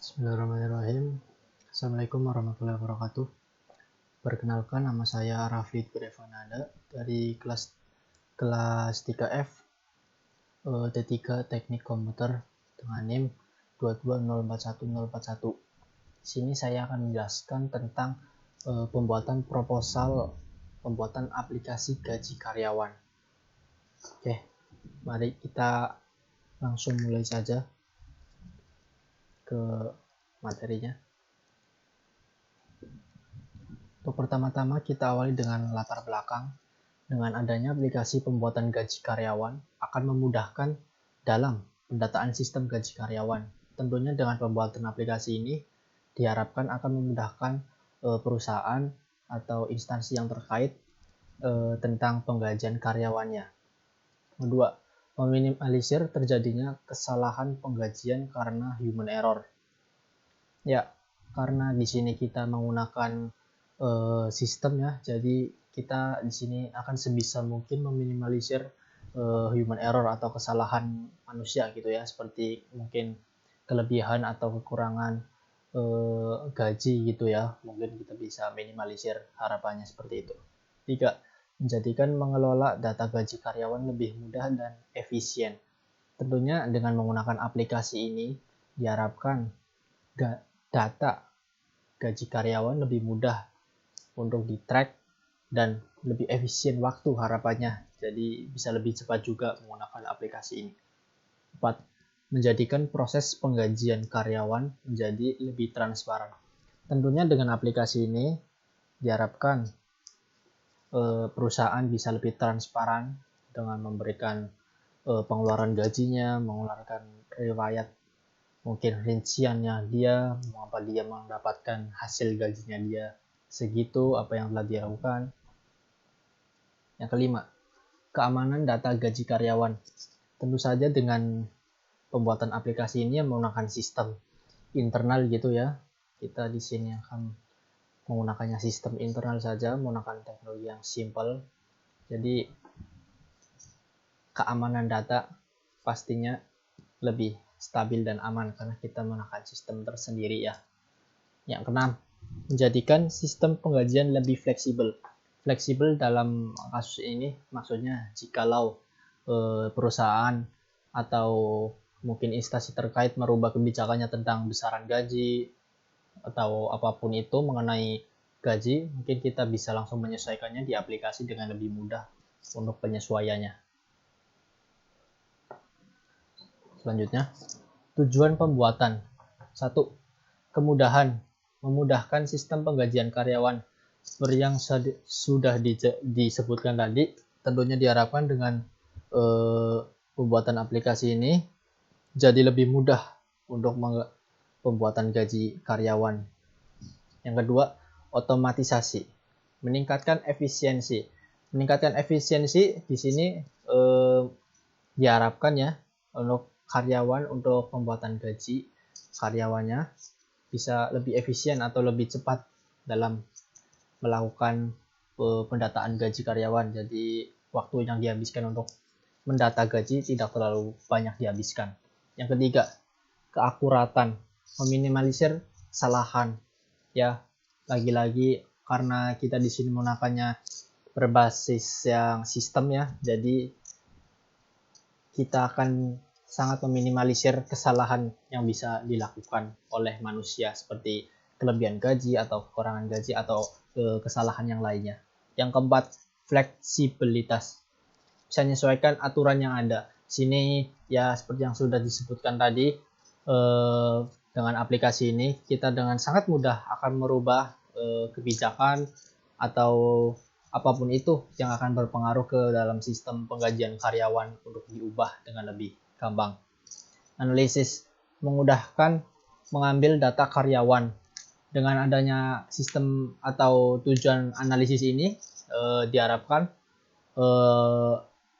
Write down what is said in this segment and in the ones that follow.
Bismillahirrahmanirrahim. Assalamualaikum warahmatullahi wabarakatuh. Perkenalkan, nama saya Rafid Gudevanada dari kelas 3F T3 Teknik Komputer dengan NIM 2204141. Di sini saya akan menjelaskan tentang pembuatan proposal pembuatan aplikasi gaji karyawan. Oke, mari kita langsung mulai saja ke materinya. Untuk pertama-tama kita awali dengan latar belakang. Dengan adanya aplikasi pembuatan gaji karyawan akan memudahkan dalam pendataan sistem gaji karyawan. Tentunya dengan pembuatan aplikasi ini diharapkan akan memudahkan perusahaan atau instansi yang terkait tentang penggajian karyawannya. Kedua, meminimalisir terjadinya kesalahan penggajian karena human error. Ya, karena di sini kita menggunakan sistem ya, jadi kita di sini akan sebisa mungkin meminimalisir human error atau kesalahan manusia gitu ya, seperti mungkin kelebihan atau kekurangan gaji gitu ya, mungkin kita bisa minimalisir harapannya seperti itu. 3. Menjadikan mengelola data gaji karyawan lebih mudah dan efisien. Tentunya dengan menggunakan aplikasi ini diharapkan data gaji karyawan lebih mudah untuk di-track dan lebih efisien waktu harapannya. Jadi bisa lebih cepat juga menggunakan aplikasi ini. 4. Menjadikan proses penggajian karyawan menjadi lebih transparan. Tentunya dengan aplikasi ini diharapkan perusahaan bisa lebih transparan dengan memberikan pengeluaran gajinya, mengeluarkan riwayat mungkin rinciannya dia, mengapa dia mendapatkan hasil gajinya dia segitu, apa yang telah dia lakukan. Yang kelima, keamanan data gaji karyawan. Tentu saja dengan pembuatan aplikasi ini yang menggunakan sistem internal gitu ya. Kita di sini akan menggunakannya sistem internal saja, menggunakan teknologi yang simple. Jadi keamanan data pastinya lebih stabil dan aman karena kita menggunakan sistem tersendiri ya. Yang keenam, menjadikan sistem penggajian lebih fleksibel. Fleksibel dalam kasus ini maksudnya jikalau perusahaan atau mungkin instansi terkait merubah kebijakannya tentang besaran gaji atau apapun itu mengenai gaji, mungkin kita bisa langsung menyesuaikannya di aplikasi dengan lebih mudah untuk penyesuaiannya. Selanjutnya, tujuan pembuatan. 1. Kemudahan. Memudahkan sistem penggajian karyawan. Seperti yang sudah disebutkan tadi, tentunya diharapkan dengan pembuatan aplikasi ini jadi lebih mudah untuk pembuatan gaji karyawan. Yang kedua, otomatisasi. Meningkatkan efisiensi. Meningkatkan efisiensi di sini diharapkan ya untuk karyawan, untuk pembuatan gaji karyawannya bisa lebih efisien atau lebih cepat dalam melakukan pendataan gaji karyawan. Jadi waktu yang dihabiskan untuk mendata gaji tidak terlalu banyak dihabiskan. Yang ketiga, keakuratan. Meminimalisir kesalahan. Ya, lagi-lagi karena kita di sini menggunakannya berbasis yang sistem ya, jadi kita akan sangat meminimalisir kesalahan yang bisa dilakukan oleh manusia seperti kelebihan gaji atau kekurangan gaji atau kesalahan yang lainnya. Yang keempat, fleksibilitas. Bisa menyesuaikan aturan yang ada. Sini ya seperti yang sudah disebutkan tadi, dengan aplikasi ini kita dengan sangat mudah akan merubah kebijakan atau apapun itu yang akan berpengaruh ke dalam sistem penggajian karyawan untuk diubah dengan lebih gampang. Analisis. Memudahkan mengambil data karyawan. Dengan adanya sistem atau tujuan analisis ini diharapkan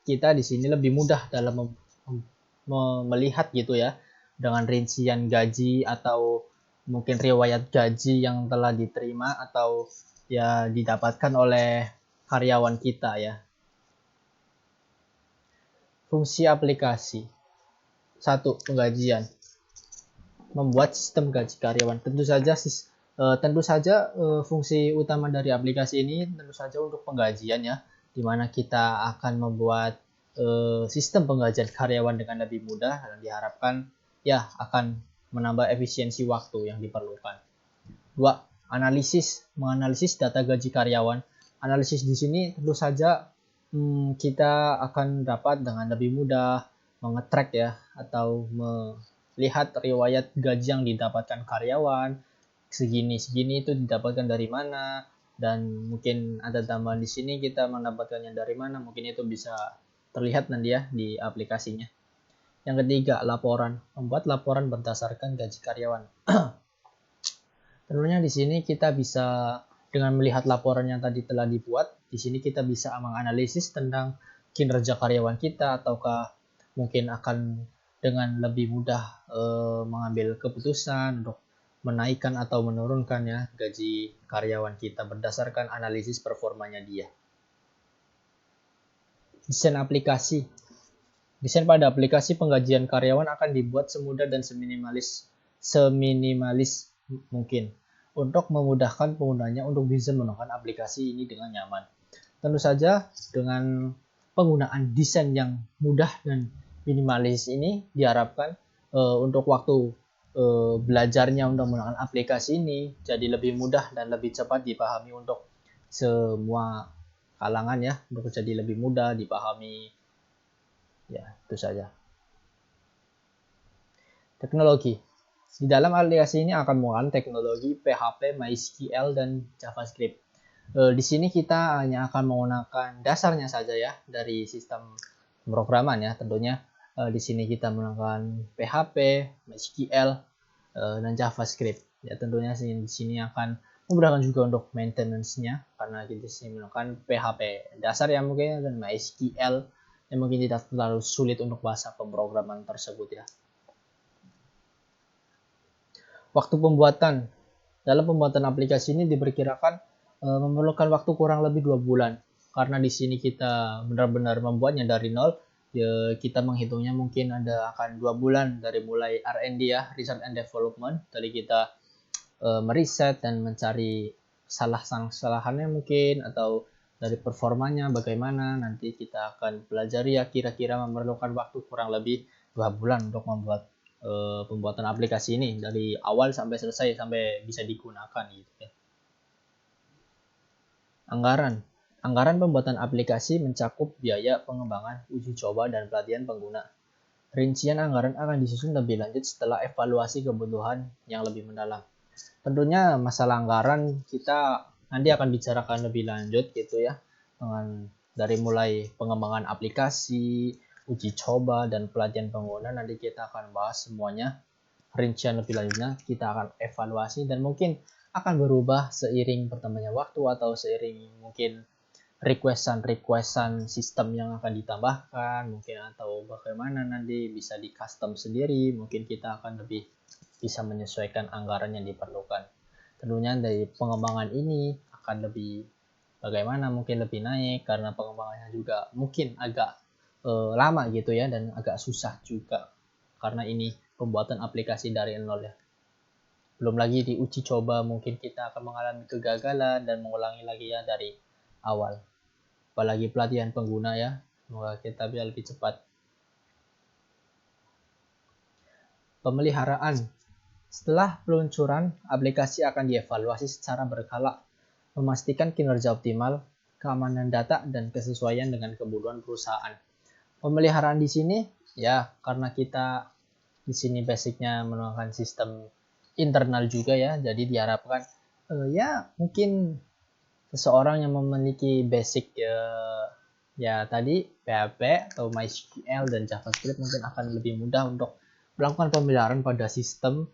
kita di sini lebih mudah dalam melihat gitu ya, dengan rincian gaji atau mungkin riwayat gaji yang telah diterima atau ya didapatkan oleh karyawan kita ya. Fungsi aplikasi. 1. Penggajian. membuat sistem gaji karyawan. Tentu saja fungsi utama dari aplikasi ini tentu saja untuk penggajian ya, di mana kita akan membuat sistem penggajian karyawan dengan lebih mudah dan diharapkan ya akan menambah efisiensi waktu yang diperlukan. 2. Menganalisis data gaji karyawan. Analisis di sini tentu saja kita akan dapat dengan lebih mudah mengetrack ya atau melihat riwayat gaji yang didapatkan karyawan, segini itu didapatkan dari mana, dan mungkin ada tambahan di sini kita mendapatkannya dari mana, mungkin itu bisa terlihat nanti ya di aplikasinya. Yang ketiga, laporan. Membuat laporan berdasarkan gaji karyawan. Tentunya di sini kita bisa dengan melihat laporan yang tadi telah dibuat, di sini kita bisa menganalisis tentang kinerja karyawan kita, ataukah mungkin akan dengan lebih mudah mengambil keputusan untuk menaikkan atau menurunkan ya gaji karyawan kita berdasarkan analisis performanya dia. Desain aplikasi. Desain pada aplikasi penggajian karyawan akan dibuat semudah dan seminimalis mungkin untuk memudahkan penggunanya untuk bisa menggunakan aplikasi ini dengan nyaman. Tentu saja dengan penggunaan desain yang mudah dan minimalis ini diharapkan untuk waktu belajarnya untuk menggunakan aplikasi ini jadi lebih mudah dan lebih cepat dipahami untuk semua kalangan ya, untuk jadi lebih mudah dipahami. Ya, itu saja. Teknologi. Di dalam aplikasi ini akan menggunakan teknologi PHP, MySQL, dan JavaScript. Di sini kita hanya akan menggunakan dasarnya saja ya dari sistem pemrograman ya. Tentunya di sini kita menggunakan PHP, MySQL, dan JavaScript. Ya tentunya di sini akan memudahkan juga untuk maintenance-nya karena kita di sini menggunakan PHP dasar yang mungkin dan MySQL yang mungkin tidak terlalu sulit untuk bahasa pemrograman tersebut ya. Waktu pembuatan. Dalam pembuatan aplikasi ini diperkirakan memerlukan waktu kurang lebih 2 bulan. Karena di sini kita benar-benar membuatnya dari nol, ya, kita menghitungnya mungkin akan 2 bulan dari mulai R&D ya, Research and Development. Dari kita meriset dan mencari kesalahannya mungkin, atau dari performanya bagaimana, nanti kita akan pelajari ya, kira-kira memerlukan waktu kurang lebih 2 bulan untuk membuat pembuatan aplikasi ini dari awal sampai selesai sampai bisa digunakan gitu ya. Anggaran pembuatan aplikasi mencakup biaya pengembangan, uji coba, dan pelatihan pengguna. Rincian anggaran akan disusun lebih lanjut setelah evaluasi kebutuhan yang lebih mendalam. Tentunya masalah anggaran kita nanti akan bicarakan lebih lanjut gitu ya, dengan dari mulai pengembangan aplikasi, uji coba, dan pelatihan pengguna. Nanti kita akan bahas semuanya, rincian lebih lanjutnya kita akan evaluasi, dan mungkin akan berubah seiring bertambahnya waktu atau seiring mungkin requestan sistem yang akan ditambahkan mungkin, atau bagaimana nanti bisa di custom sendiri, mungkin kita akan lebih bisa menyesuaikan anggaran yang diperlukan. Tentunya dari pengembangan ini akan lebih bagaimana, mungkin lebih naik karena pengembangannya juga mungkin agak lama gitu ya, dan agak susah juga karena ini pembuatan aplikasi dari nol ya. Belum lagi di uji coba mungkin kita akan mengalami kegagalan dan mengulangi lagi ya dari awal. Apalagi pelatihan pengguna ya, semoga kita bisa lebih cepat. Pemeliharaan. Setelah peluncuran, aplikasi akan dievaluasi secara berkala, memastikan kinerja optimal, keamanan data, dan kesesuaian dengan kebutuhan perusahaan. Pemeliharaan di sini ya karena kita di sini basicnya menggunakan sistem internal juga ya, jadi diharapkan ya mungkin seseorang yang memiliki basic ya tadi PHP atau MySQL dan JavaScript mungkin akan lebih mudah untuk melakukan pemeliharaan pada sistem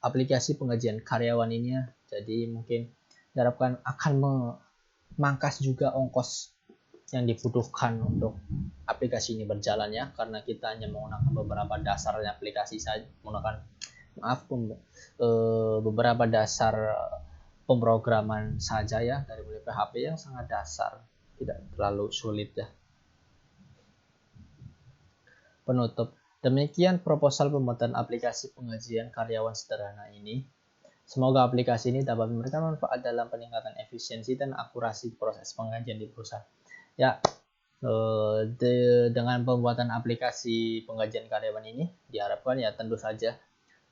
aplikasi penggajian karyawan ini ya. Jadi mungkin diharapkan akan memangkas juga ongkos yang dibutuhkan untuk aplikasi ini berjalan ya, karena kita hanya menggunakan beberapa dasar aplikasi saja, menggunakan beberapa dasar pemrograman saja ya, dari mulai PHP yang sangat dasar, tidak terlalu sulit ya. Penutup. Demikian proposal pembuatan aplikasi pengajian karyawan sederhana ini. Semoga aplikasi ini dapat memberikan manfaat dalam peningkatan efisiensi dan akurasi proses pengajian di perusahaan. Ya, dengan pembuatan aplikasi pengajian karyawan ini diharapkan ya tentu saja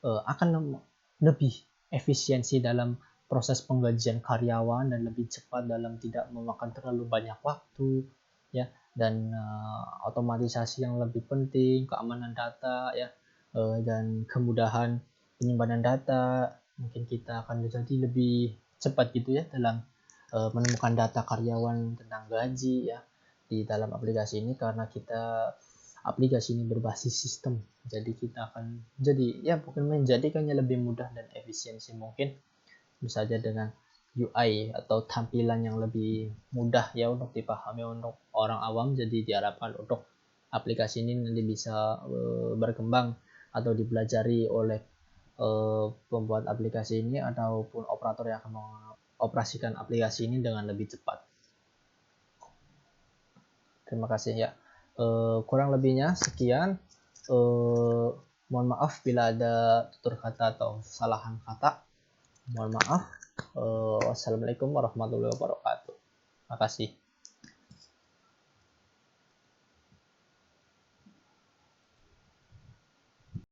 akan lebih efisiensi dalam proses penggajian karyawan dan lebih cepat dalam tidak memakan terlalu banyak waktu, ya, dan otomatisasi yang lebih penting, keamanan data, ya, dan kemudahan penyimpanan data. Mungkin kita akan jadi lebih cepat gitu ya dalam menemukan data karyawan tentang gaji ya di dalam aplikasi ini, karena aplikasi ini berbasis sistem. Jadi kita akan jadi ya mungkin menjadikannya lebih mudah dan efisiensi mungkin, misalnya dengan UI atau tampilan yang lebih mudah ya untuk dipahami untuk orang awam. Jadi diharapkan untuk aplikasi ini nanti bisa berkembang atau dipelajari oleh pembuat aplikasi ini ataupun operator yang akan mengoperasikan aplikasi ini dengan lebih cepat. Terima kasih ya. Kurang lebihnya sekian. Mohon maaf bila ada tutur kata atau kesalahan kata. Mohon maaf. Wassalamualaikum warahmatullahi wabarakatuh. Terima kasih.